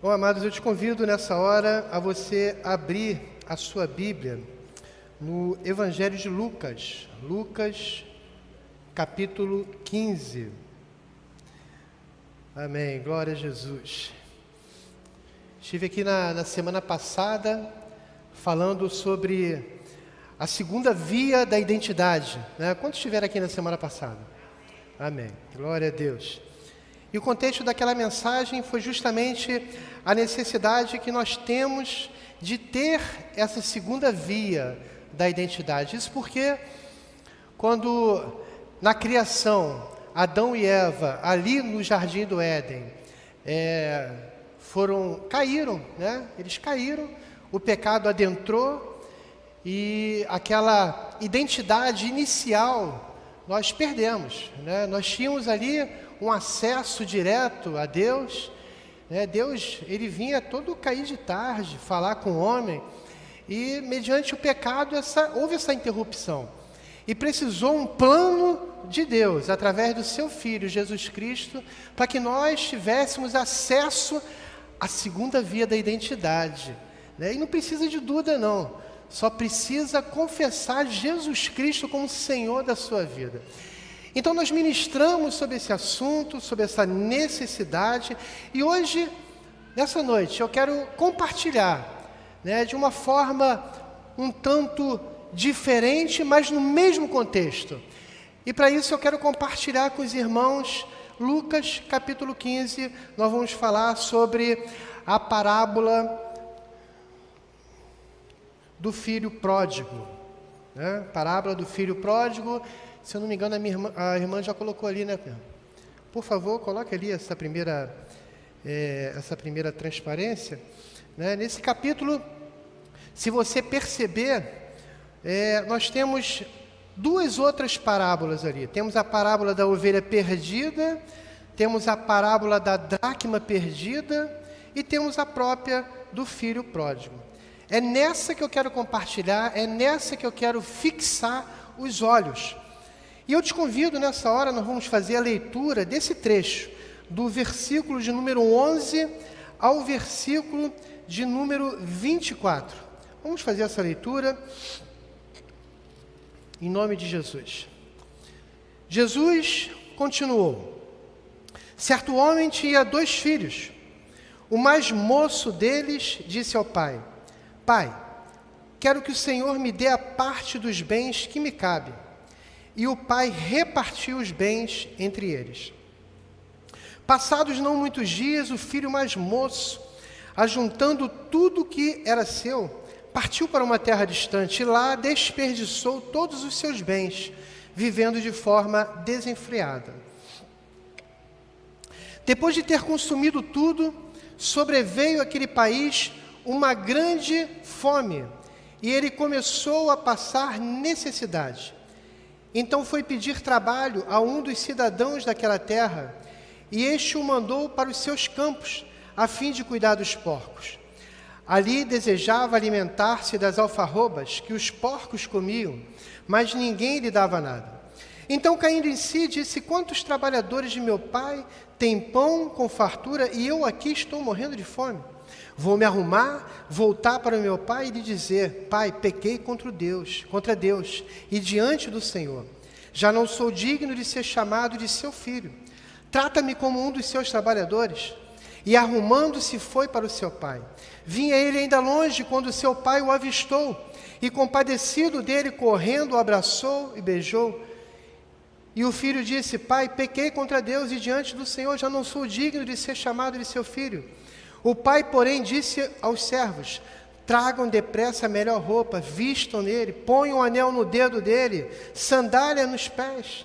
Bom, amados, eu te convido nessa hora a você abrir a sua Bíblia no Evangelho de Lucas, Lucas capítulo 15. Amém, glória a Jesus. Estive aqui na semana passada falando sobre a segunda via da identidade, né? Quantos estiveram aqui na semana passada? Amém, glória a Deus. E o contexto daquela mensagem foi justamente a necessidade que nós temos de ter essa segunda via da identidade. Isso porque quando na criação Adão e Eva, ali no Jardim do Éden, caíram, né? Eles caíram, o pecado adentrou e aquela identidade inicial nós perdemos, né? Nós tínhamos ali um acesso direto a Deus, né? Deus, ele vinha todo cair de tarde, falar com o homem, e mediante o pecado houve essa interrupção. E precisou um plano de Deus, através do seu Filho, Jesus Cristo, para que nós tivéssemos acesso à segunda via da identidade, né? E não precisa de dúvida não, só precisa confessar Jesus Cristo como Senhor da sua vida. Então nós ministramos sobre esse assunto, sobre essa necessidade, e hoje, nessa noite, eu quero compartilhar, né, de uma forma um tanto diferente, mas no mesmo contexto. E para isso eu quero compartilhar com os irmãos Lucas capítulo 15, nós vamos falar sobre a parábola do filho pródigo, né? Parábola do filho pródigo. Se eu não me engano, a irmã já colocou ali, né? Por favor, coloque ali essa primeira transparência, né? Nesse capítulo, se você perceber, nós temos duas outras parábolas ali. Temos a parábola da ovelha perdida, temos a parábola da dracma perdida e temos a própria do filho pródigo. É nessa que eu quero compartilhar, é nessa que eu quero fixar os olhos. E eu te convido nessa hora, nós vamos fazer a leitura desse trecho, do versículo de número 11 ao versículo de número 24. Vamos fazer essa leitura em nome de Jesus. Jesus continuou: certo homem tinha 2 filhos. O mais moço deles disse ao pai: Pai, quero que o Senhor me dê a parte dos bens que me cabe. E o pai repartiu os bens entre eles. Passados não muitos dias, o filho mais moço, ajuntando tudo que era seu, partiu para uma terra distante e lá desperdiçou todos os seus bens, vivendo de forma desenfreada. Depois de ter consumido tudo, sobreveio àquele país uma grande fome, e ele começou a passar necessidade. Então foi pedir trabalho a um dos cidadãos daquela terra, e este o mandou para os seus campos, a fim de cuidar dos porcos. Ali desejava alimentar-se das alfarrobas que os porcos comiam, mas ninguém lhe dava nada. Então, caindo em si, disse: quantos trabalhadores de meu pai têm pão com fartura, e eu aqui estou morrendo de fome? Vou me arrumar, voltar para meu pai e lhe dizer: Pai, pequei contra Deus e diante do Senhor. Já não sou digno de ser chamado de seu filho. Trata-me como um dos seus trabalhadores. E arrumando-se foi para o seu pai. Vinha ele ainda longe quando seu pai o avistou, e compadecido dele, correndo, o abraçou e beijou. E o filho disse: Pai, pequei contra Deus e diante do Senhor, já não sou digno de ser chamado de seu filho. O pai, porém, disse aos servos: tragam depressa a melhor roupa, vistam nele, ponham um anel no dedo dele, sandália nos pés.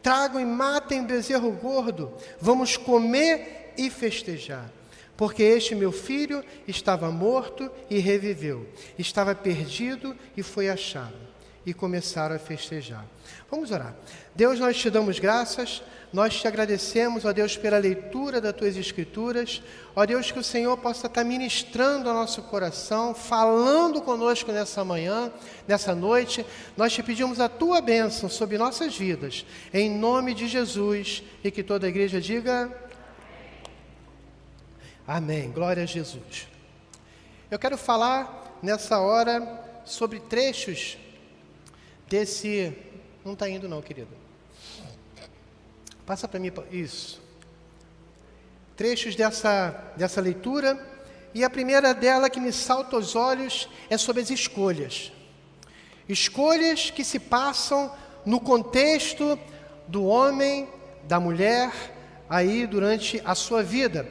Tragam e matem o bezerro gordo, vamos comer e festejar. Porque este meu filho estava morto e reviveu, estava perdido e foi achado. E começaram a festejar. Vamos orar. Deus, nós te damos graças, nós te agradecemos, ó Deus, pela leitura das tuas escrituras. Ó Deus, que o Senhor possa estar ministrando ao nosso coração, falando conosco nessa manhã, nessa noite. Nós te pedimos a tua bênção sobre nossas vidas, em nome de Jesus, e que toda a igreja diga Amém. Glória a Jesus. Eu quero falar nessa hora sobre trechos desse... Não está indo não, querido. Passa para mim. Isso. Trechos dessa leitura. E a primeira dela que me salta aos olhos é sobre as escolhas. Escolhas que se passam no contexto do homem, da mulher, aí durante a sua vida.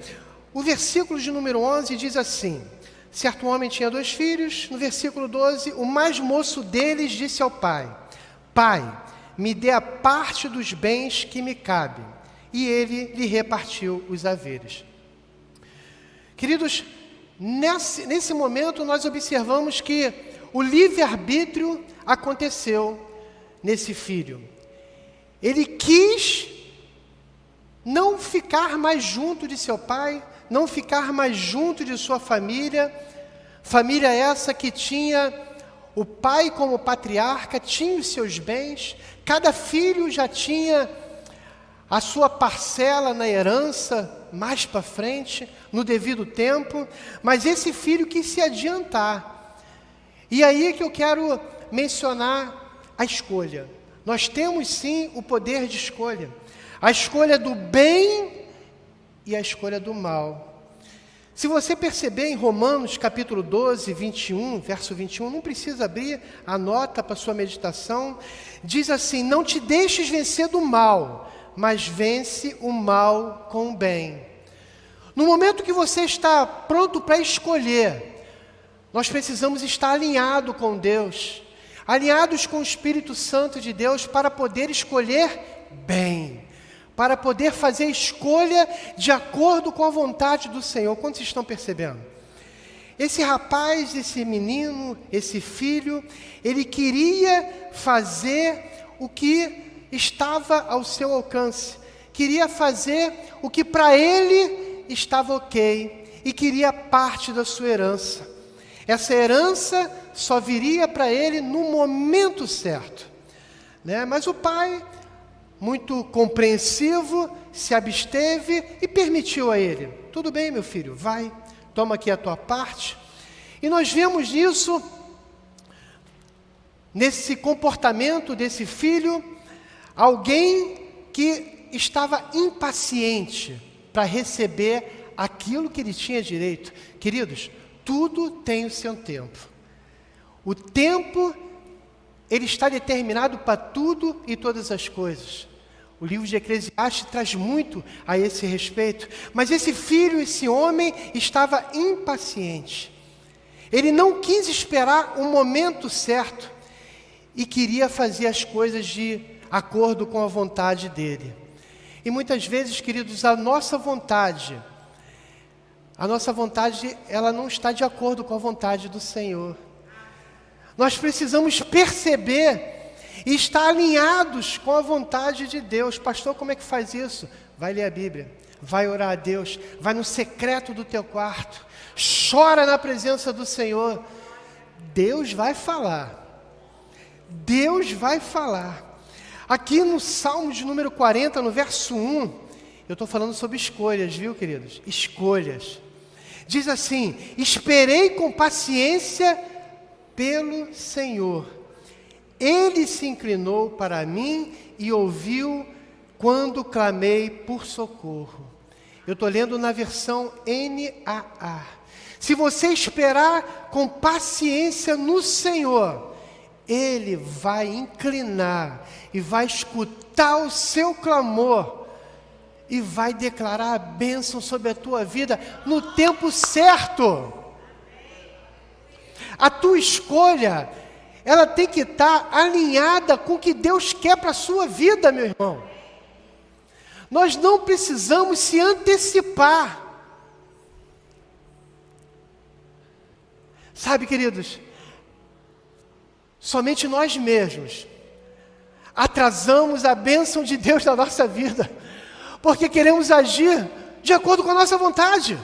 O versículo de número 11 diz assim: certo homem tinha 2 filhos. No versículo 12, o mais moço deles disse ao pai: Pai, me dê a parte dos bens que me cabe. E ele lhe repartiu os haveres. Queridos, nesse momento nós observamos que o livre-arbítrio aconteceu nesse filho. Ele quis não ficar mais junto de seu pai, não ficar mais junto de sua família, família essa que tinha o pai como patriarca, tinha os seus bens, cada filho já tinha a sua parcela na herança mais para frente, no devido tempo, mas esse filho quis se adiantar. E aí que eu quero mencionar a escolha. Nós temos sim o poder de escolha. A escolha do bem e a escolha do mal. Se você perceber em Romanos capítulo 12, 21, verso 21, não precisa abrir, anota para sua meditação, diz assim: não te deixes vencer do mal, mas vence o mal com o bem. No momento que você está pronto para escolher, nós precisamos estar alinhados com Deus, alinhados com o Espírito Santo de Deus para poder escolher bem, para poder fazer escolha de acordo com a vontade do Senhor. Quantos estão percebendo? Esse rapaz, esse menino, esse filho, ele queria fazer o que estava ao seu alcance, queria fazer o que para ele estava ok, e queria parte da sua herança. Essa herança só viria para ele no momento certo, né? Mas o pai, muito compreensivo, se absteve e permitiu a ele: tudo bem, meu filho, vai, toma aqui a tua parte. E nós vemos isso, nesse comportamento desse filho, alguém que estava impaciente para receber aquilo que ele tinha direito. Queridos, tudo tem o seu tempo. O tempo, ele está determinado para tudo e todas as coisas. O livro de Eclesiastes traz muito a esse respeito. Mas esse filho, esse homem, estava impaciente. Ele não quis esperar o momento certo e queria fazer as coisas de acordo com a vontade dele. E muitas vezes, queridos, a nossa vontade, ela não está de acordo com a vontade do Senhor. Nós precisamos perceber e estar alinhados com a vontade de Deus. Pastor, como é que faz isso? Vai ler a Bíblia, vai orar a Deus, vai no secreto do teu quarto, chora na presença do Senhor. Deus vai falar. Deus vai falar. Aqui no Salmo de número 40, no verso 1, eu estou falando sobre escolhas, viu, queridos? Escolhas. Diz assim: esperei com paciência pelo Senhor. Ele se inclinou para mim e ouviu quando clamei por socorro. Eu estou lendo na versão NAA. Se você esperar com paciência no Senhor, Ele vai inclinar e vai escutar o seu clamor e vai declarar a bênção sobre a tua vida no tempo certo. A tua escolha, ela tem que estar alinhada com o que Deus quer para a sua vida, meu irmão. Nós não precisamos se antecipar. Sabe, queridos, somente nós mesmos atrasamos a bênção de Deus na nossa vida, porque queremos agir de acordo com a nossa vontade.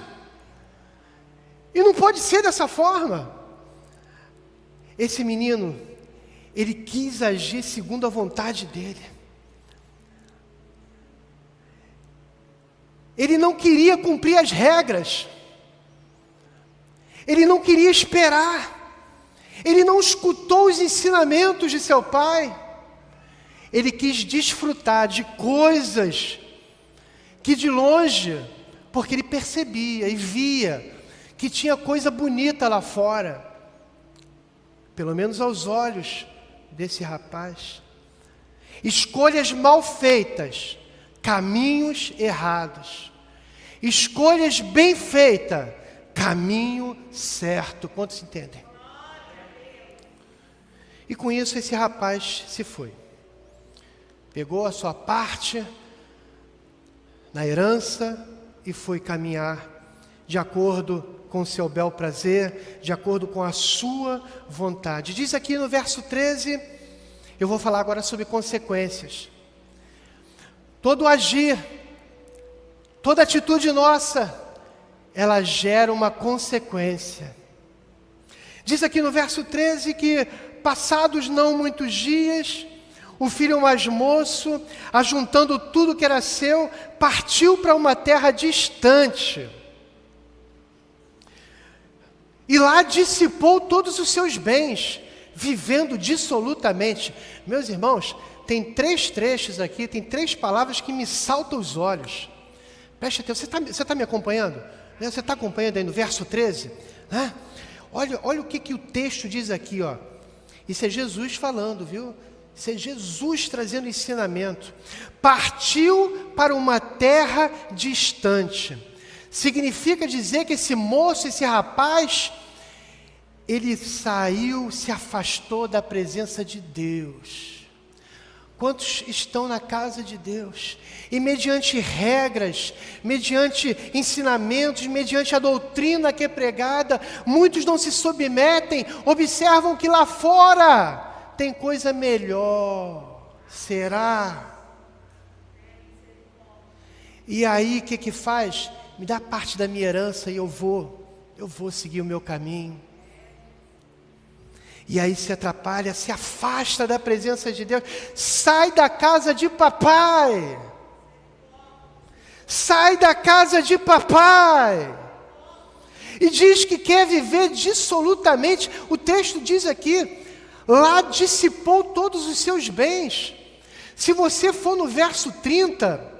E não pode ser dessa forma. Esse menino, ele quis agir segundo a vontade dele. Ele não queria cumprir as regras. Ele não queria esperar. Ele não escutou os ensinamentos de seu pai. Ele quis desfrutar de coisas que de longe, porque ele percebia e via que tinha coisa bonita lá fora, pelo menos aos olhos desse rapaz. Escolhas mal feitas, caminhos errados. Escolhas bem feitas, caminho certo. Quantos entendem? E com isso esse rapaz se foi. Pegou a sua parte na herança e foi caminhar de acordo com o seu bel prazer, de acordo com a sua vontade. Diz aqui no verso 13, eu vou falar agora sobre consequências. Todo agir, toda atitude nossa, ela gera uma consequência. Diz aqui no verso 13 que, passados não muitos dias, o filho mais moço, ajuntando tudo que era seu, partiu para uma terra distante. E lá dissipou todos os seus bens, vivendo dissolutamente. Meus irmãos, tem 3 trechos aqui, tem 3 palavras que me saltam os olhos. Preste atenção, você está me acompanhando? Você está acompanhando aí no verso 13? Olha o que o texto diz aqui, ó. Isso é Jesus falando, viu? Isso é Jesus trazendo ensinamento. Partiu para uma terra distante. Significa dizer que esse moço, esse rapaz, ele saiu, se afastou da presença de Deus. Quantos estão na casa de Deus? E mediante regras, mediante ensinamentos, mediante a doutrina que é pregada, muitos não se submetem, observam que lá fora tem coisa melhor. Será? E aí o que faz? Me dá parte da minha herança e eu vou seguir o meu caminho. E aí se atrapalha, se afasta da presença de Deus, sai da casa de papai. Sai da casa de papai. E diz que quer viver dissolutamente. O texto diz aqui, lá dissipou todos os seus bens. Se você for no verso 30,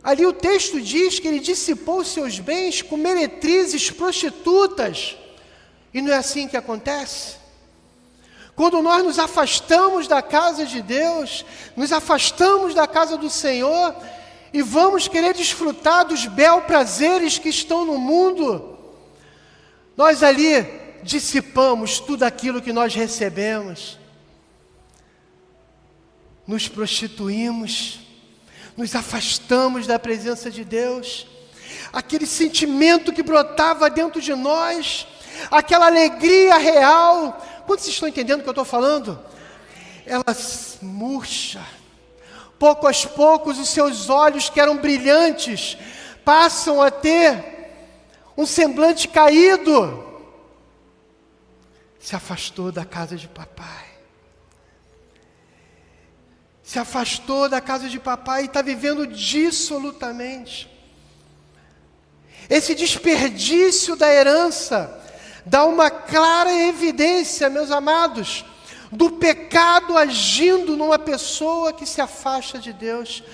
ali o texto diz que ele dissipou os seus bens com meretrizes, prostitutas. E não é assim que acontece? Quando nós nos afastamos da casa de Deus, nos afastamos da casa do Senhor, e vamos querer desfrutar dos bel prazeres que estão no mundo, nós ali dissipamos tudo aquilo que nós recebemos, nos prostituímos, nos afastamos da presença de Deus, aquele sentimento que brotava dentro de nós, aquela alegria real, quantos estão entendendo o que eu estou falando? Ela murcha, pouco a pouco os seus olhos que eram brilhantes, passam a ter um semblante caído, se afastou da casa de papai, se afastou da casa de papai e está vivendo dissolutamente. Esse desperdício da herança dá uma clara evidência, meus amados, do pecado agindo numa pessoa que se afasta de Deus.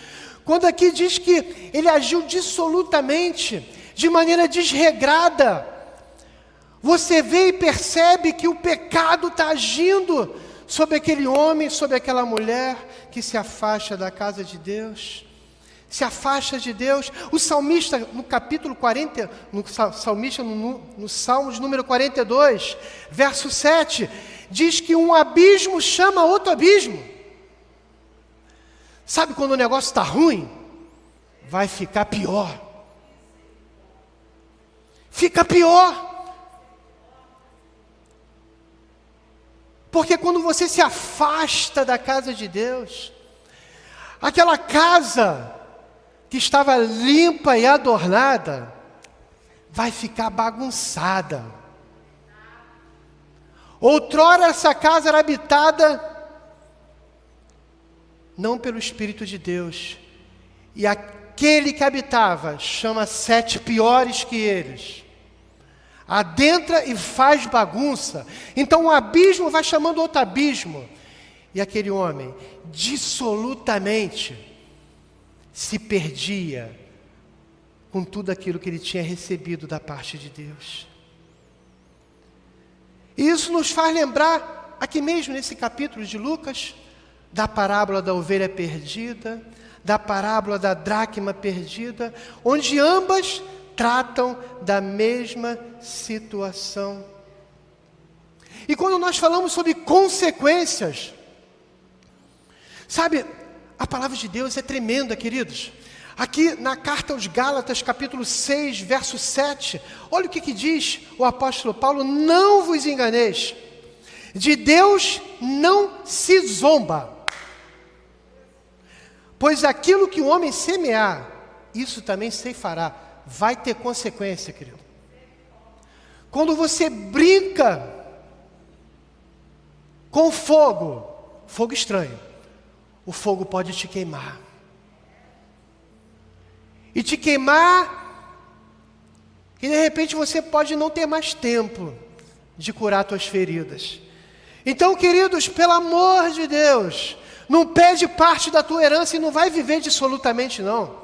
Quando aqui diz que ele agiu dissolutamente, de maneira desregrada, você vê e percebe que o pecado está agindo sobre aquele homem, sobre aquela mulher que se afasta da casa de Deus. Se afasta de Deus. O salmista, no capítulo 40, no Salmos número 42, verso 7, diz que um abismo chama outro abismo. Sabe quando o negócio está ruim? Vai ficar pior. Fica pior. Porque quando você se afasta da casa de Deus, aquela casa que estava limpa e adornada, vai ficar bagunçada. Outrora essa casa era habitada não pelo Espírito de Deus, e aquele que habitava chama 7 piores que eles. adentra e faz bagunça. Então um abismo vai chamando outro abismo. E aquele homem, dissolutamente, se perdia com tudo aquilo que ele tinha recebido da parte de Deus. E isso nos faz lembrar, aqui mesmo nesse capítulo de Lucas, da parábola da ovelha perdida, da parábola da dracma perdida, onde ambas tratam da mesma situação. E quando nós falamos sobre consequências, sabe, a palavra de Deus é tremenda, queridos. Aqui na carta aos Gálatas, capítulo 6, verso 7, olha o que diz o apóstolo Paulo: não vos enganeis, de Deus não se zomba, pois aquilo que o homem semear, isso também ceifará. Vai ter consequência, querido. Quando você brinca com fogo, fogo estranho, o fogo pode te queimar. E te queimar, e de repente você pode não ter mais tempo de curar suas feridas. Então, queridos, pelo amor de Deus, não pede parte da tua herança e não vai viver dissolutamente, não.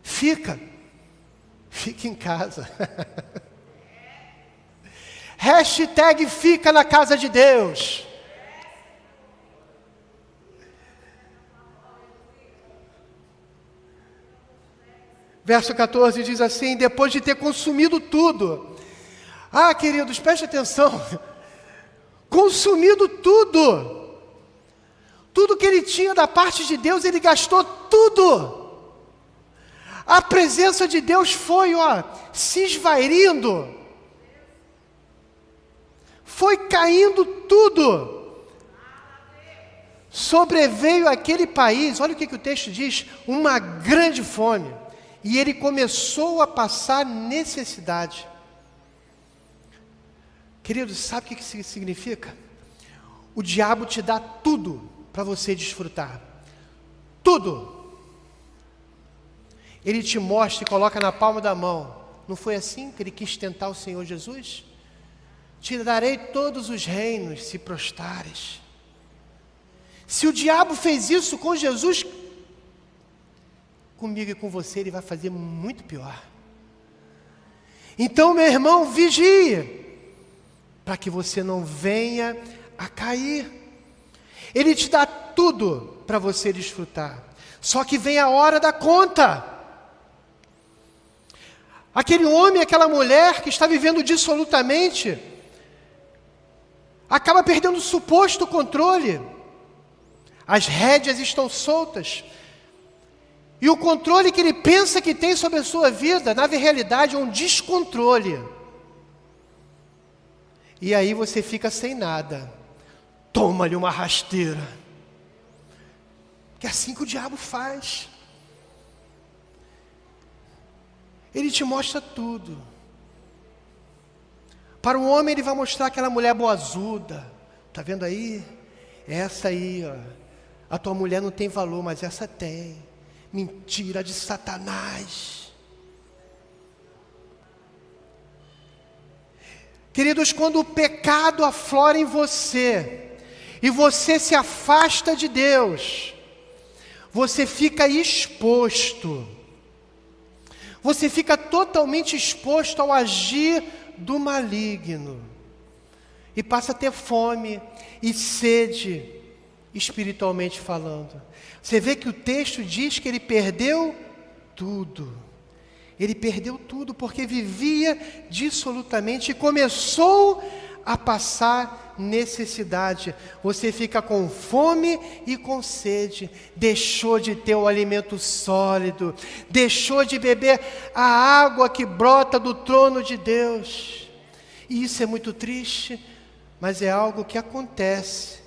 Fica em casa. Hashtag fica na casa de Deus. Verso 14 diz assim: depois de ter consumido tudo. Queridos, preste atenção. Consumido tudo. Tudo que ele tinha da parte de Deus, ele gastou tudo. A presença de Deus foi, se esvairindo. Foi caindo tudo. Sobreveio aquele país, olha o que o texto diz, uma grande fome. E ele começou a passar necessidade. Queridos, sabe o que isso significa? O diabo te dá tudo para você desfrutar. Tudo. Ele te mostra e coloca na palma da mão. Não foi assim que ele quis tentar o Senhor Jesus? Te darei todos os reinos se prostrares. Se o diabo fez isso com Jesus, comigo e com você ele vai fazer muito pior. Então, meu irmão, vigie, para que você não venha a cair. Ele te dá tudo para você desfrutar. Só que vem a hora da conta. Aquele homem, aquela mulher que está vivendo dissolutamente, acaba perdendo o suposto controle. As rédeas estão soltas. E o controle que ele pensa que tem sobre a sua vida, na realidade é um descontrole. E aí você fica sem nada. Toma-lhe uma rasteira. Que é assim que o diabo faz. Ele te mostra tudo. Para o homem ele vai mostrar aquela mulher boazuda. Está vendo aí? Essa aí, a tua mulher não tem valor, mas essa tem. Mentira de Satanás. Queridos, quando o pecado aflora em você, e você se afasta de Deus, você fica exposto. Você fica totalmente exposto ao agir do maligno. E passa a ter fome e sede, espiritualmente falando. Você vê que o texto diz que ele perdeu tudo. Ele perdeu tudo porque vivia dissolutamente e começou a passar necessidade. Você fica com fome e com sede. Deixou de ter o alimento sólido. Deixou de beber a água que brota do trono de Deus. E isso é muito triste, mas é algo que acontece.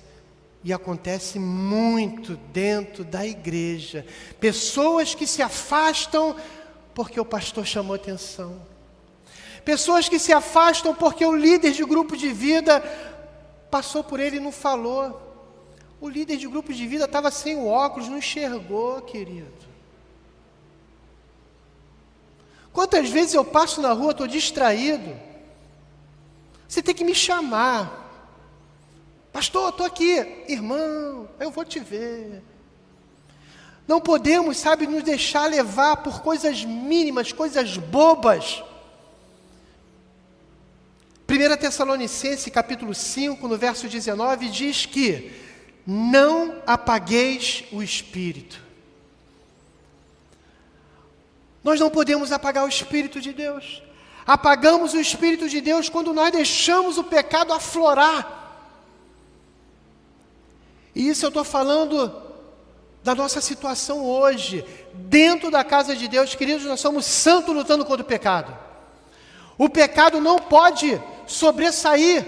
E acontece muito dentro da igreja. Pessoas que se afastam porque o pastor chamou atenção. Pessoas que se afastam porque o líder de grupo de vida passou por ele e não falou. O líder de grupo de vida estava sem o óculos, não enxergou, querido. Quantas vezes eu passo na rua, estou distraído, você tem que me chamar. Pastor, estou aqui. Irmão, eu vou te ver. Não podemos, sabe, nos deixar levar por coisas mínimas, coisas bobas. 1 Tessalonicenses, capítulo 5, no verso 19, diz que não apagueis o Espírito. Nós não podemos apagar o Espírito de Deus. Apagamos o Espírito de Deus quando nós deixamos o pecado aflorar. E isso eu estou falando da nossa situação hoje, dentro da casa de Deus. Queridos, nós somos santos lutando contra o pecado. O pecado não pode sobressair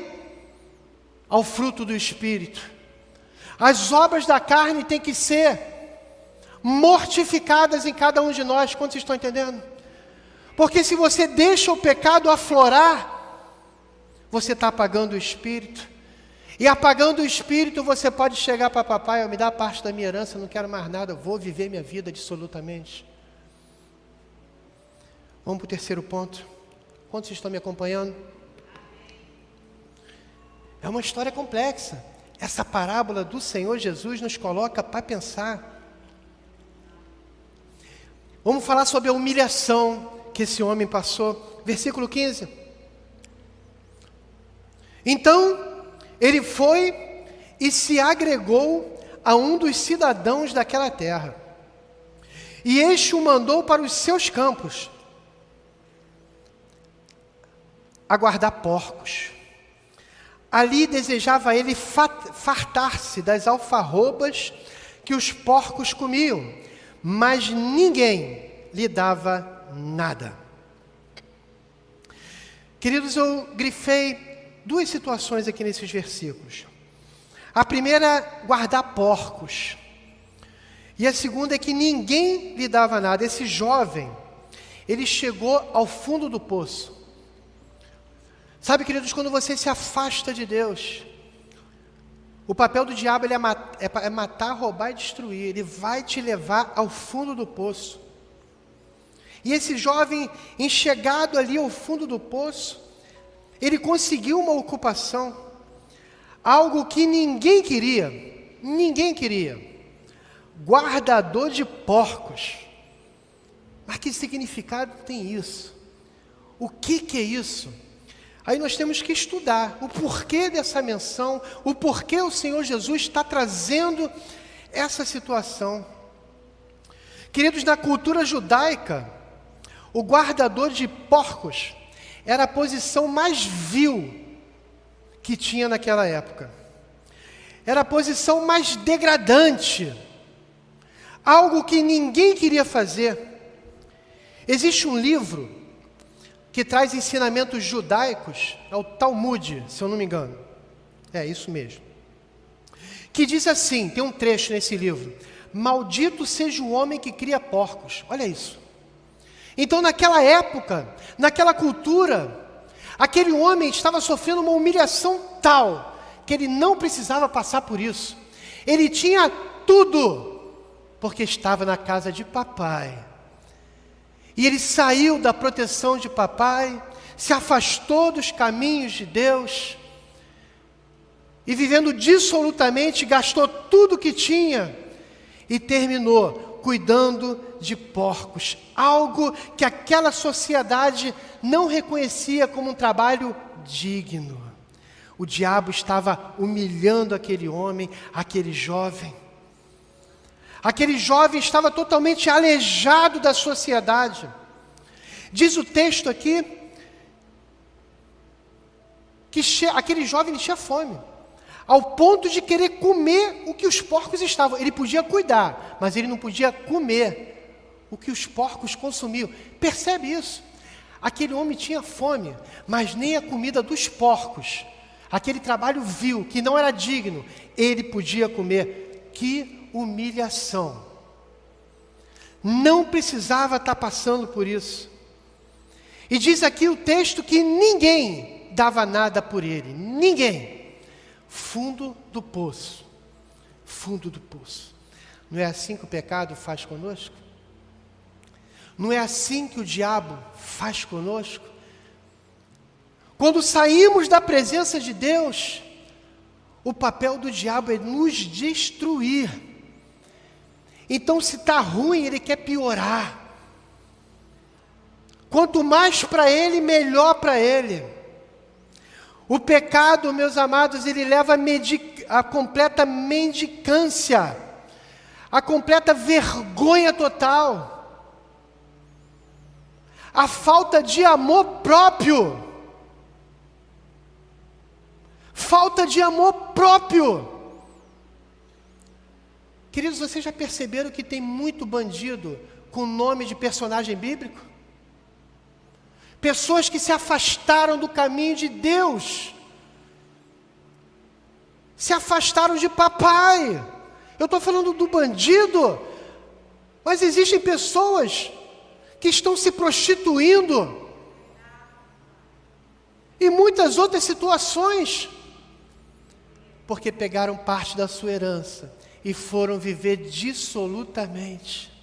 ao fruto do Espírito. As obras da carne têm que ser mortificadas em cada um de nós. Quantos estão entendendo? Porque se você deixa o pecado aflorar, você está apagando o Espírito. E apagando o Espírito, você pode chegar para papai, me dá parte da minha herança, não quero mais nada, vou viver minha vida absolutamente. Vamos para o terceiro ponto. Quantos estão me acompanhando? É uma história complexa. Essa parábola do Senhor Jesus nos coloca para pensar. Vamos falar sobre a humilhação que esse homem passou. Versículo 15. Então, ele foi e se agregou a um dos cidadãos daquela terra. E este o mandou para os seus campos, a guardar porcos. Ali desejava ele fartar-se das alfarrobas que os porcos comiam, mas ninguém lhe dava nada. Queridos, eu grifei duas situações aqui nesses versículos. A primeira, guardar porcos. E a segunda é que ninguém lhe dava nada. Esse jovem, ele chegou ao fundo do poço. Sabe, queridos, quando você se afasta de Deus, o papel do diabo ele é matar, roubar e destruir. Ele vai te levar ao fundo do poço. E esse jovem, enxergado ali ao fundo do poço, ele conseguiu uma ocupação, algo que ninguém queria, guardador de porcos. Mas que significado tem isso? O que é isso? Aí nós temos que estudar o porquê dessa menção, o porquê o Senhor Jesus está trazendo essa situação. Queridos, na cultura judaica, o guardador de porcos era a posição mais vil que tinha naquela época. Era a posição mais degradante. Algo que ninguém queria fazer. Existe um livro que traz ensinamentos judaicos, é o Talmud, se eu não me engano. É isso mesmo. Que diz assim, tem um trecho nesse livro: maldito seja o homem que cria porcos. Olha isso. Então, naquela época, naquela cultura, aquele homem estava sofrendo uma humilhação tal que ele não precisava passar por isso. Ele tinha tudo, porque estava na casa de papai. E ele saiu da proteção de papai, se afastou dos caminhos de Deus, e vivendo dissolutamente, gastou tudo que tinha, e terminou cuidando de porcos, algo que aquela sociedade não reconhecia como um trabalho digno. O diabo estava humilhando aquele homem, aquele jovem. Aquele jovem estava totalmente aleijado da sociedade. Diz o texto aqui que aquele jovem tinha fome, ao ponto de querer comer o que os porcos estavam. Ele podia cuidar, mas ele não podia comer o que os porcos consumiam. Percebe isso? Aquele homem tinha fome, mas nem a comida dos porcos, aquele trabalho vil, que não era digno, ele podia comer. Que humilhação. Não precisava estar passando por isso. E diz aqui o texto que ninguém dava nada por ele. Ninguém. Fundo do poço. Fundo do poço. Não é assim que o pecado faz conosco? Não é assim que o diabo faz conosco? Quando saímos da presença de Deus, o papel do diabo é nos destruir. Então, se está ruim, ele quer piorar. Quanto mais para ele, melhor para ele. O pecado, meus amados, ele leva a completa mendicância, a completa vergonha total, a falta de amor próprio. Falta de amor próprio. Queridos, vocês já perceberam que tem muito bandido com nome de personagem bíblico? Pessoas que se afastaram do caminho de Deus, se afastaram de papai. Eu estou falando do bandido, mas existem pessoas que estão se prostituindo, e muitas outras situações, porque pegaram parte da sua herança e foram viver dissolutamente.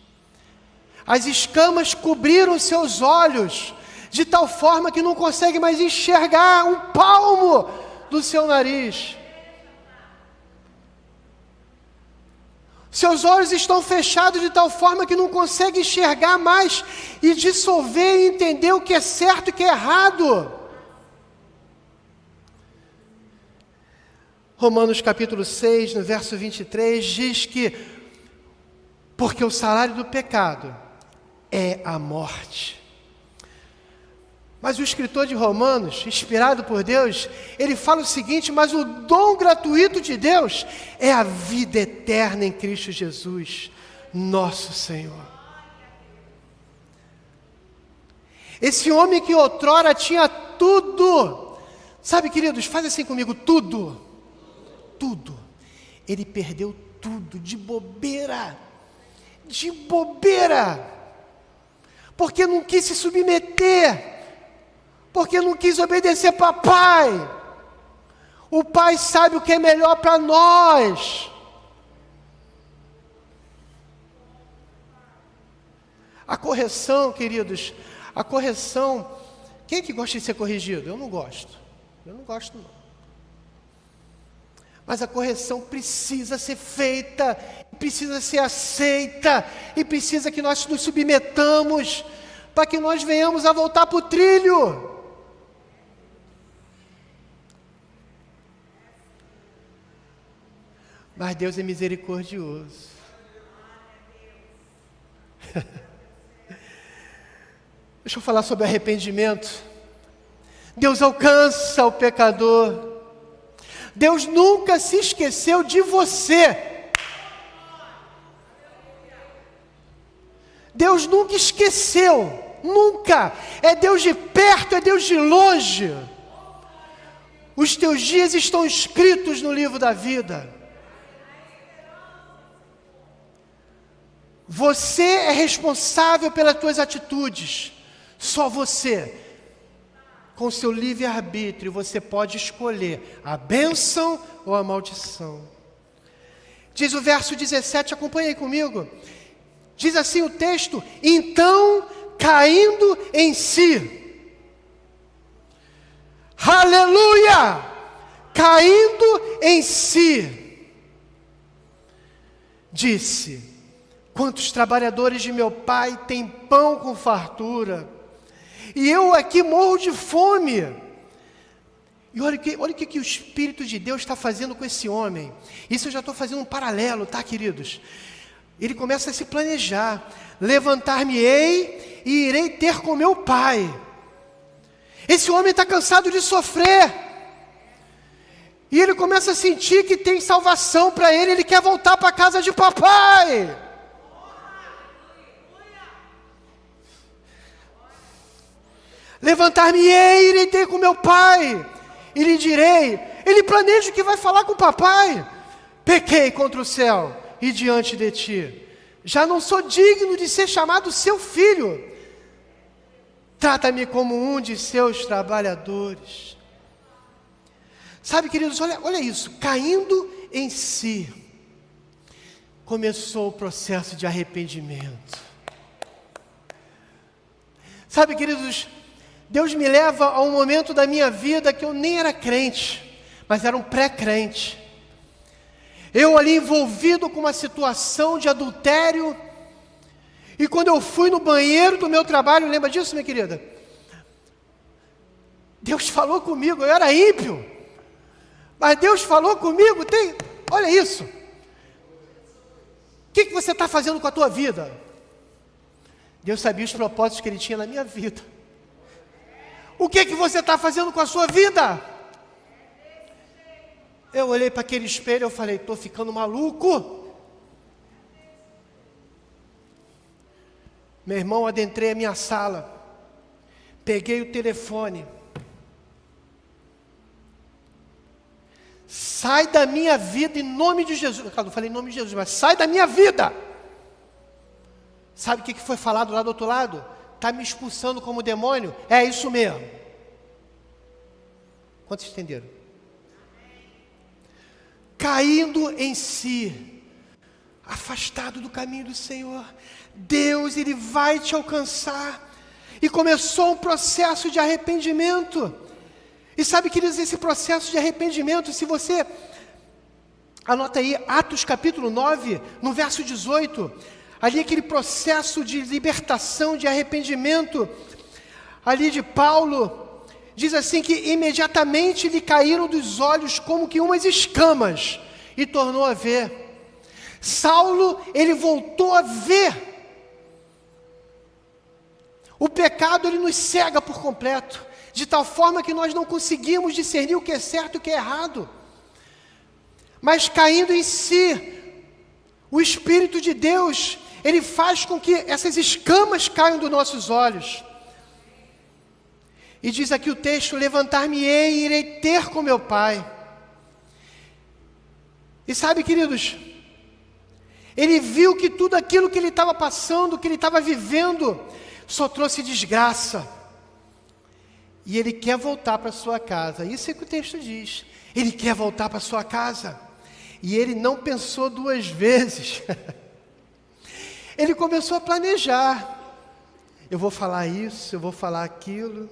As escamas cobriram seus olhos, de tal forma que não consegue mais enxergar um palmo do seu nariz. Seus olhos estão fechados de tal forma que não consegue enxergar mais e dissolver e entender o que é certo e o que é errado. Romanos capítulo 6, no verso 23, diz que porque o salário do pecado é a morte. Mas o escritor de Romanos, inspirado por Deus, ele fala o seguinte: mas o dom gratuito de Deus é a vida eterna em Cristo Jesus, nosso Senhor. Esse homem que outrora tinha tudo, sabe, queridos, faz assim comigo, tudo, ele perdeu tudo, de bobeira, porque não quis se submeter, porque não quis obedecer papai. O pai sabe o que é melhor para nós. A correção, queridos, a correção, quem é que gosta de ser corrigido? Eu não gosto não. Mas a correção precisa ser feita, precisa ser aceita, e precisa que nós nos submetamos, para que nós venhamos a voltar para o trilho. Mas Deus é misericordioso. Deixa eu falar sobre arrependimento. Deus alcança o pecador. Deus nunca se esqueceu de você. Deus nunca esqueceu, nunca. É Deus de perto, é Deus de longe. Os teus dias estão escritos no livro da vida. Você é responsável pelas tuas atitudes. Só você. Com seu livre-arbítrio, você pode escolher a bênção ou a maldição. Diz o verso 17, acompanha aí comigo. Diz assim o texto: então, caindo em si. Aleluia! Caindo em si. Disse: quantos trabalhadores de meu pai têm pão com fartura, e eu aqui morro de fome. E olha o que o Espírito de Deus está fazendo com esse homem. Isso eu já estou fazendo um paralelo, tá, queridos? Ele começa a se planejar. Levantar-me-ei e irei ter com meu pai. Esse homem está cansado de sofrer. E ele começa a sentir que tem salvação para ele. Ele quer voltar para a casa de papai. Levantar-me-ei e irei ter com meu pai, e lhe direi. Ele planeja o que vai falar com o papai. Pequei contra o céu e diante de ti, já não sou digno de ser chamado seu filho. Trata-me como um de seus trabalhadores. Sabe, queridos, olha isso, caindo em si, começou o processo de arrependimento. Sabe, queridos, Deus me leva a um momento da minha vida que eu nem era crente, mas era um pré-crente. Eu ali envolvido com uma situação de adultério, e quando eu fui no banheiro do meu trabalho, lembra disso, minha querida? Deus falou comigo, eu era ímpio, mas Deus falou comigo, olha isso. O que você está fazendo com a tua vida? Deus sabia os propósitos que Ele tinha na minha vida. O que você está fazendo com a sua vida? Eu olhei para aquele espelho e falei, estou ficando maluco. Meu irmão, adentrei a minha sala, peguei o telefone. Sai da minha vida em nome de Jesus. Eu não falei em nome de Jesus, mas sai da minha vida. Sabe o que foi falado lá do outro lado? Está me expulsando como demônio? É isso mesmo. Quantos entenderam? Caindo em si, afastado do caminho do Senhor, Deus, Ele vai te alcançar. E começou um processo de arrependimento. E sabe, queridos, esse processo de arrependimento, se você anota aí, Atos capítulo 9, no verso 18, ali aquele processo de libertação, de arrependimento, ali de Paulo, diz assim que imediatamente lhe caíram dos olhos como que umas escamas, e tornou a ver. Saulo, ele voltou a ver. O pecado, ele nos cega por completo, de tal forma que nós não conseguimos discernir o que é certo e o que é errado. Mas caindo em si, o Espírito de Deus, Ele faz com que essas escamas caiam dos nossos olhos. E diz aqui o texto, levantar-me-ei e irei ter com meu Pai. E sabe, queridos, ele viu que tudo aquilo que ele estava passando, que ele estava vivendo, só trouxe desgraça. E ele quer voltar para sua casa. Isso é o que o texto diz. Ele quer voltar para sua casa. E ele não pensou duas vezes. Ele começou a planejar. Eu vou falar isso, eu vou falar aquilo.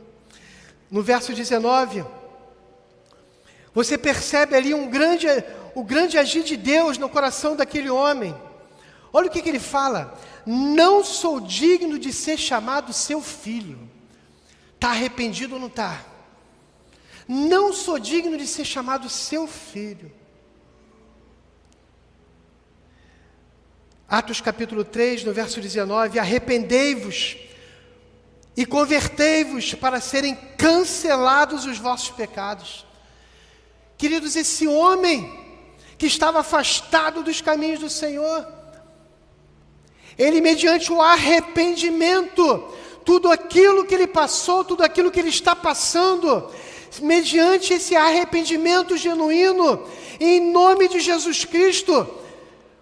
No verso 19, você percebe ali o grande agir de Deus no coração daquele homem. Olha o que ele fala. Não sou digno de ser chamado seu filho. Está arrependido ou não está? Não sou digno de ser chamado seu filho. Atos capítulo 3, no verso 19, arrependei-vos e convertei-vos para serem cancelados os vossos pecados. Queridos, esse homem que estava afastado dos caminhos do Senhor, ele mediante o arrependimento, tudo aquilo que ele passou, tudo aquilo que ele está passando, mediante esse arrependimento genuíno, em nome de Jesus Cristo,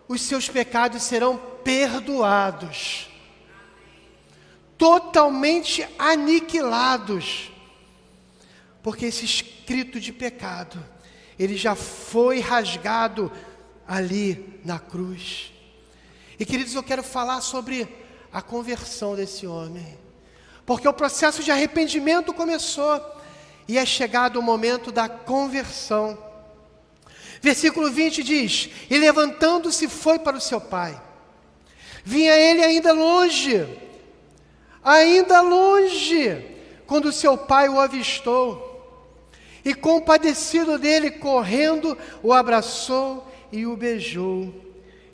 os seus pecados serão perdoados, totalmente aniquilados, porque esse escrito de pecado, ele já foi rasgado ali na cruz. E queridos, eu quero falar sobre a conversão desse homem, porque o processo de arrependimento começou, e é chegado o momento da conversão. Versículo 20 diz, e levantando-se foi para o seu pai. Vinha ele ainda longe, quando seu pai o avistou, e compadecido dele, correndo, o abraçou e o beijou.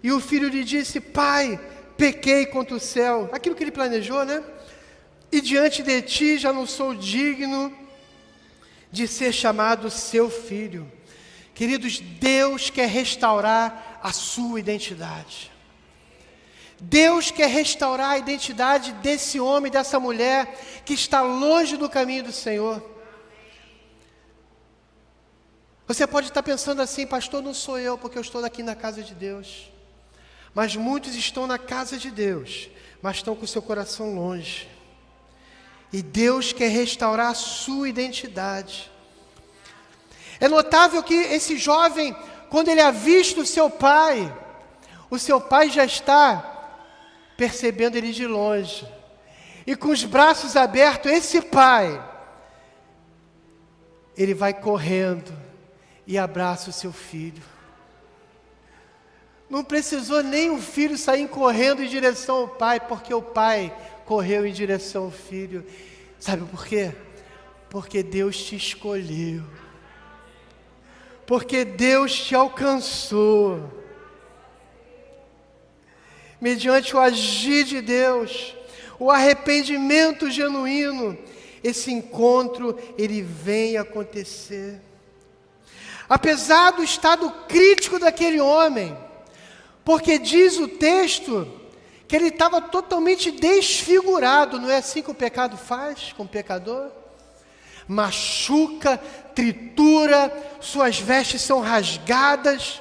E o filho lhe disse, pai, pequei contra o céu. Aquilo que ele planejou, né? E diante de ti já não sou digno de ser chamado seu filho. Queridos, Deus quer restaurar a sua identidade. Deus quer restaurar a identidade desse homem, dessa mulher, que está longe do caminho do Senhor. Você pode estar pensando assim, pastor, não sou eu, porque eu estou aqui na casa de Deus. Mas muitos estão na casa de Deus, mas estão com o seu coração longe. E Deus quer restaurar a sua identidade. É notável que esse jovem, quando ele avista o seu pai já está percebendo ele de longe. E com os braços abertos, esse pai, ele vai correndo e abraça o seu filho. Não precisou nem o filho sair correndo em direção ao pai, porque o pai correu em direção ao filho. Sabe por quê? Porque Deus te escolheu. Porque Deus te alcançou. Mediante o agir de Deus, o arrependimento genuíno, esse encontro, ele vem acontecer. Apesar do estado crítico daquele homem, porque diz o texto que ele estava totalmente desfigurado, não é assim que o pecado faz com o pecador? Machuca, tritura, suas vestes são rasgadas,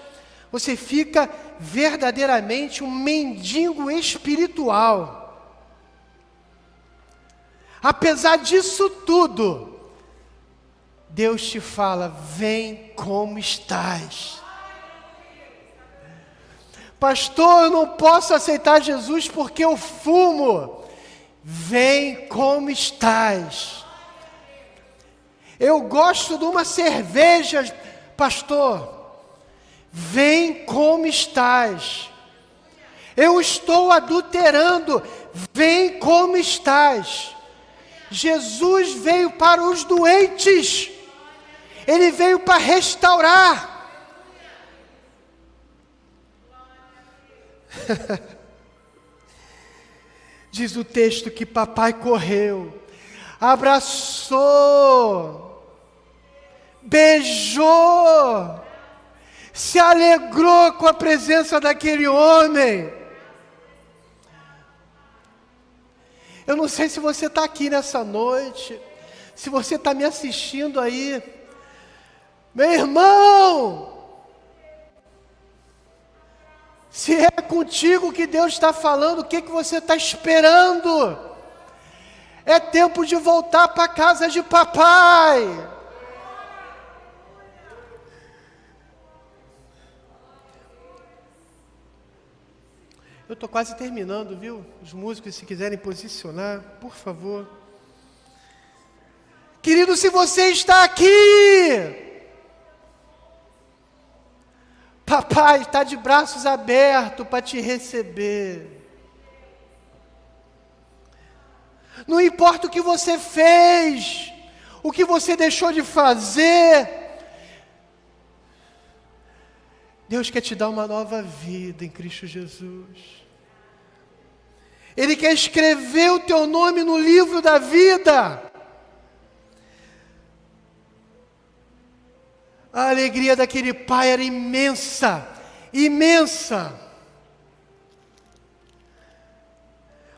você fica verdadeiramente um mendigo espiritual. Apesar disso tudo, Deus te fala: vem como estás. Pastor, eu não posso aceitar Jesus porque eu fumo. Vem como estás. Eu gosto de uma cerveja, pastor. Vem como estás. Eu estou adulterando. Vem como estás. Jesus veio para os doentes. Ele veio para restaurar. Diz o texto que papai correu, abraçou, beijou, se alegrou com a presença daquele homem. Eu não sei se você está aqui nessa noite, se você está me assistindo aí, meu irmão, se é contigo que Deus está falando, o que você está esperando? É tempo de voltar para a casa de papai. Eu estou quase terminando, viu? Os músicos, se quiserem posicionar, por favor. Querido, se você está aqui, papai está de braços abertos para te receber. Não importa o que você fez, o que você deixou de fazer, Deus quer te dar uma nova vida em Cristo Jesus. Ele quer escrever o teu nome no livro da vida. A alegria daquele pai era imensa, imensa.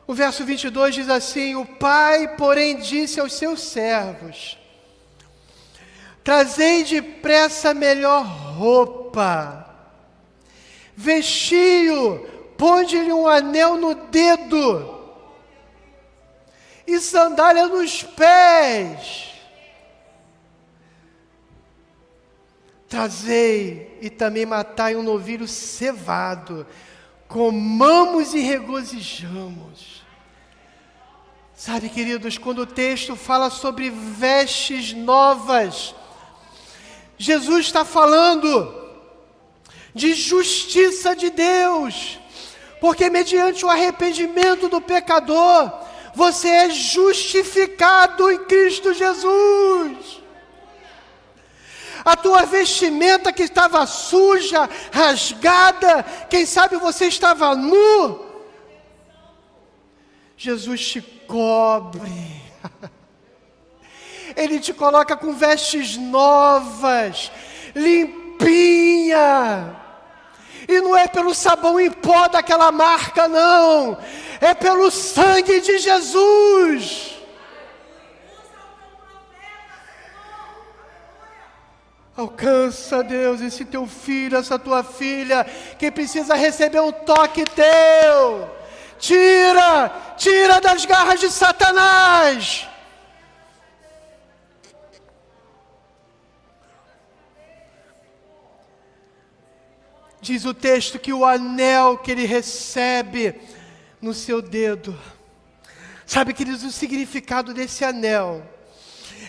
O verso 22 diz assim: o pai, porém, disse aos seus servos: trazei depressa a melhor roupa, vestiu, ponde-lhe um anel no dedo e sandália nos pés. Trazei e também matai um novilho cevado, comamos e regozijamos. Sabe, queridos, quando o texto fala sobre vestes novas, Jesus está falando de justiça de Deus, porque mediante o arrependimento do pecador, você é justificado em Cristo Jesus. A tua vestimenta que estava suja, rasgada, quem sabe você estava nu, Jesus te cobre. Ele te coloca com vestes novas, limpinha. E não é pelo sabão em pó daquela marca, não. É pelo sangue de Jesus. Alcança, Deus, esse teu filho, essa tua filha, que precisa receber um toque teu. Tira das garras de Satanás. Diz o texto que o anel que ele recebe no seu dedo Sabe, queridos, o significado desse anel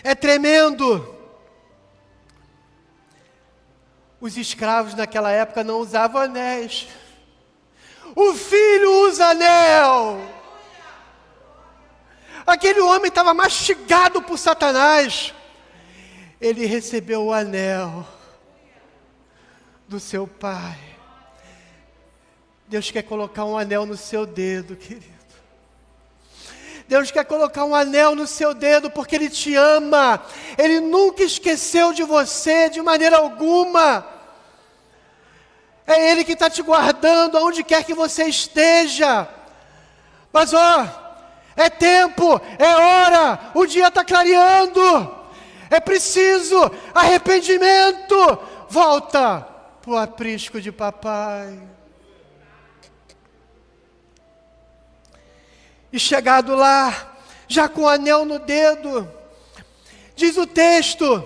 é tremendo. Os escravos naquela época não usavam anéis. O filho usa anel. Aquele homem estava mastigado por Satanás. Ele recebeu o anel do seu pai. Deus quer colocar um anel no seu dedo, querido. Deus quer colocar um anel no seu dedo porque Ele te ama. Ele nunca esqueceu de você de maneira alguma. É Ele que está te guardando aonde quer que você esteja. Mas é tempo, é hora, o dia está clareando. É preciso arrependimento. Volta para o aprisco de papai. E chegado lá, já com o anel no dedo, diz o texto,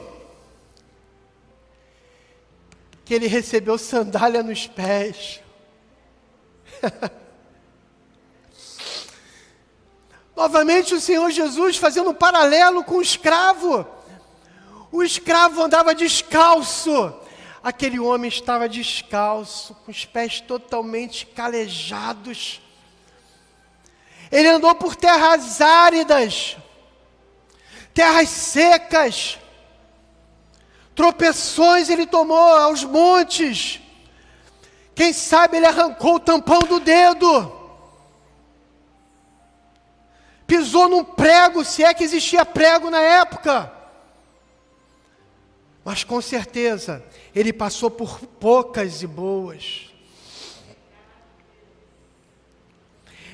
que ele recebeu sandália nos pés. Novamente o Senhor Jesus fazendo um paralelo com o escravo. O escravo andava descalço. Aquele homem estava descalço, com os pés totalmente calejados. Ele andou por terras áridas, terras secas, tropeções ele tomou aos montes. Quem sabe ele arrancou o tampão do dedo, pisou num prego, se é que existia prego na época. Mas com certeza, ele passou por poucas e boas.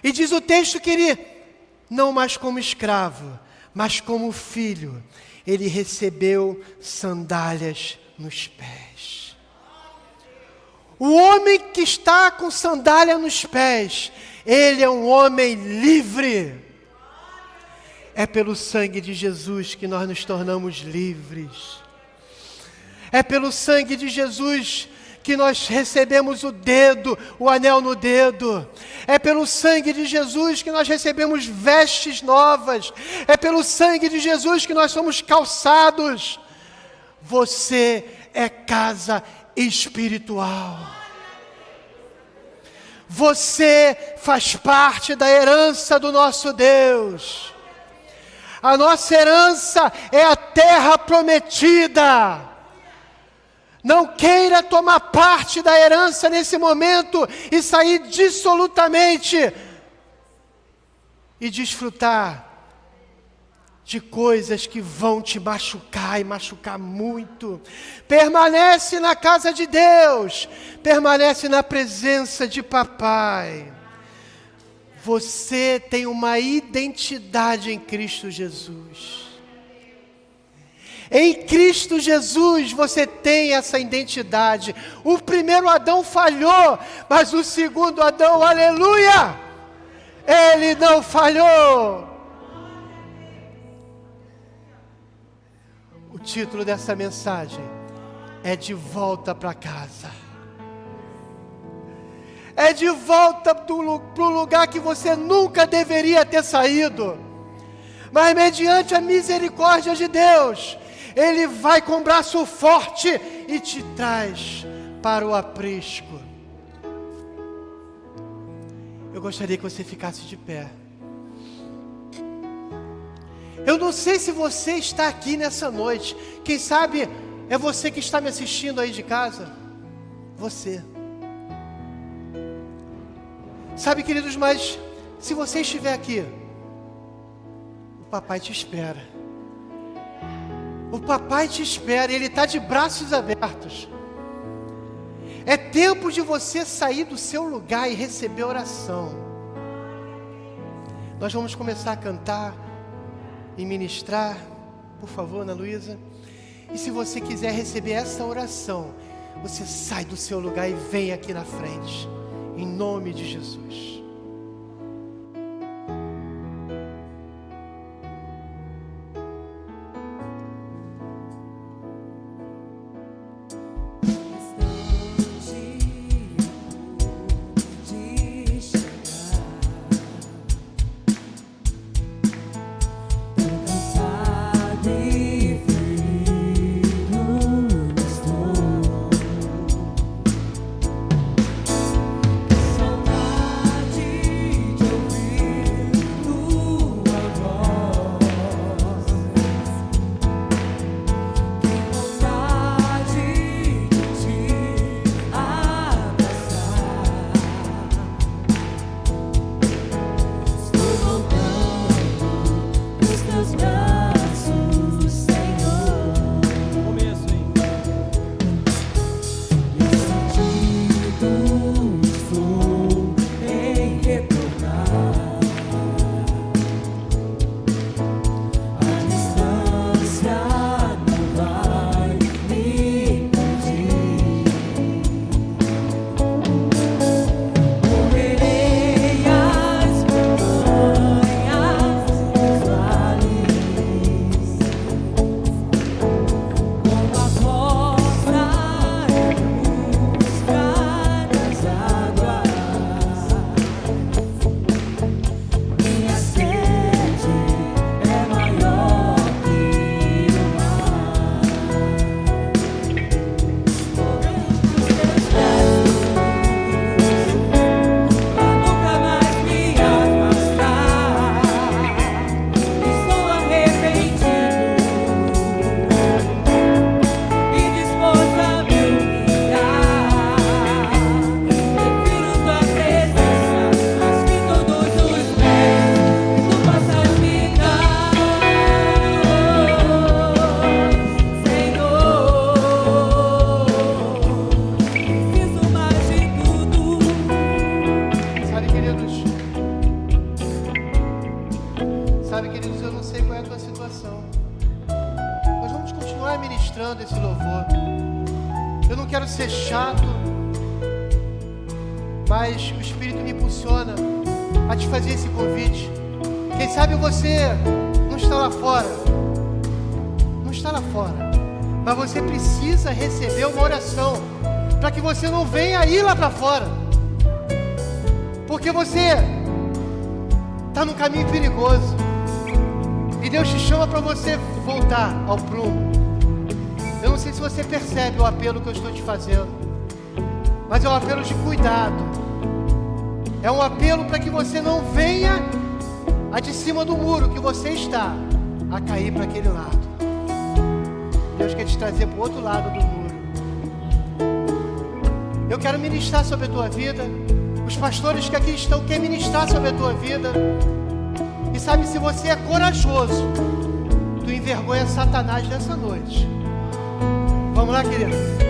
E diz o texto que ele, não mais como escravo, mas como filho, ele recebeu sandálias nos pés. O homem que está com sandália nos pés, ele é um homem livre. É pelo sangue de Jesus que nós nos tornamos livres. É pelo sangue de Jesus que nós recebemos o dedo, o anel no dedo. É pelo sangue de Jesus que nós recebemos vestes novas. É pelo sangue de Jesus que nós somos calçados. Você é casa espiritual. Você faz parte da herança do nosso Deus. A nossa herança é a terra prometida. Não queira tomar parte da herança nesse momento e sair dissolutamente e desfrutar de coisas que vão te machucar e machucar muito. Permanece na casa de Deus, permanece na presença de papai. Você tem uma identidade em Cristo Jesus. Em Cristo Jesus você tem essa identidade. O primeiro Adão falhou, mas o segundo Adão, aleluia, ele não falhou. O título dessa mensagem é De Volta para Casa. É de volta para o lugar que você nunca deveria ter saído. Mas mediante a misericórdia de Deus, Ele vai com o braço forte e te traz para o aprisco. Eu gostaria que você ficasse de pé. Eu não sei se você está aqui nessa noite. Quem sabe é você que está me assistindo aí de casa. Você. Sabe, queridos, mas se você estiver aqui, o papai te espera. O papai te espera, ele está de braços abertos. É tempo de você sair do seu lugar e receber oração. Nós vamos começar a cantar e ministrar. Por favor, Ana Luísa. E se você quiser receber essa oração, você sai do seu lugar e vem aqui na frente. Em nome de Jesus. continuar ministrando esse louvor. Eu não quero ser chato, mas o Espírito me impulsiona a te fazer esse convite. Quem sabe você não está lá fora, mas você precisa receber uma oração para que você não venha ir lá para fora, porque você está num caminho perigoso e Deus te chama para você voltar ao prumo. Eu não sei se você percebe o apelo que eu estou te fazendo, mas é um apelo de cuidado, é um apelo para que você não venha a de cima do muro que você está a cair para aquele lado. Deus quer te trazer para o outro lado do muro. Eu quero ministrar sobre a tua vida. Os pastores que aqui estão querem ministrar sobre a tua vida. E sabe, se você é corajoso, tu envergonha Satanás nessa noite. Vamos lá, querido.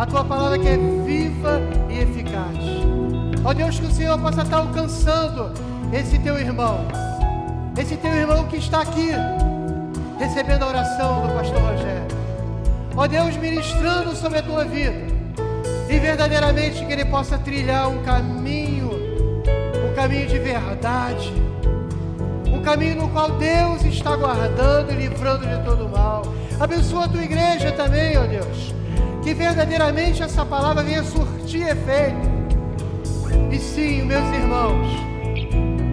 a Tua palavra que é viva e eficaz. Ó Deus, que o Senhor possa estar alcançando esse Teu irmão que está aqui, recebendo a oração do pastor Rogério. Ó Deus, ministrando sobre a Tua vida, e verdadeiramente que ele possa trilhar um caminho de verdade, um caminho no qual Deus está guardando e livrando de todo mal. Abençoa a Tua igreja também, ó Deus, que verdadeiramente essa palavra venha surtir efeito, e sim, meus irmãos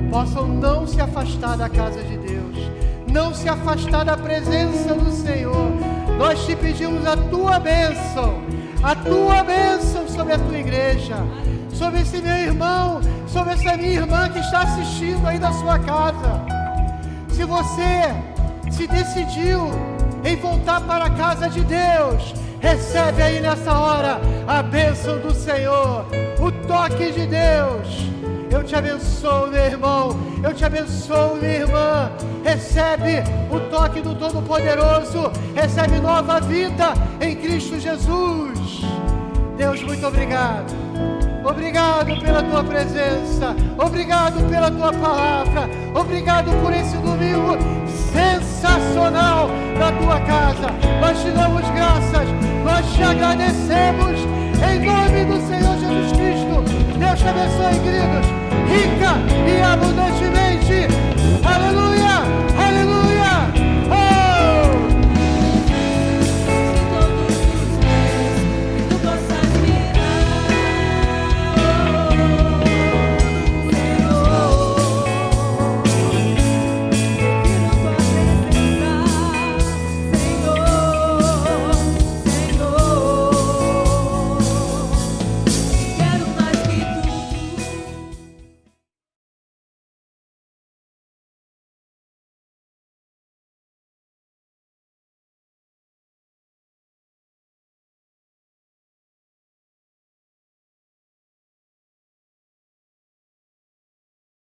possam não se afastar da casa de Deus, não se afastar da presença do Senhor. Nós te pedimos a Tua bênção sobre a Tua igreja, sobre esse meu irmão, sobre essa minha irmã que está assistindo aí da sua casa. Se você se decidiu em voltar para a casa de Deus, recebe aí nessa hora a bênção do Senhor, o toque de Deus. Eu te abençoo, meu irmão, eu te abençoo, minha irmã. Recebe o toque do Todo-Poderoso, recebe nova vida em Cristo Jesus. Deus, muito obrigado. Obrigado pela Tua presença, obrigado pela Tua palavra, obrigado por esse domingo sensacional na Tua casa. Nós te damos graças, nós te agradecemos, em nome do Senhor Jesus Cristo. Deus te abençoe, queridos, rica e abundantemente.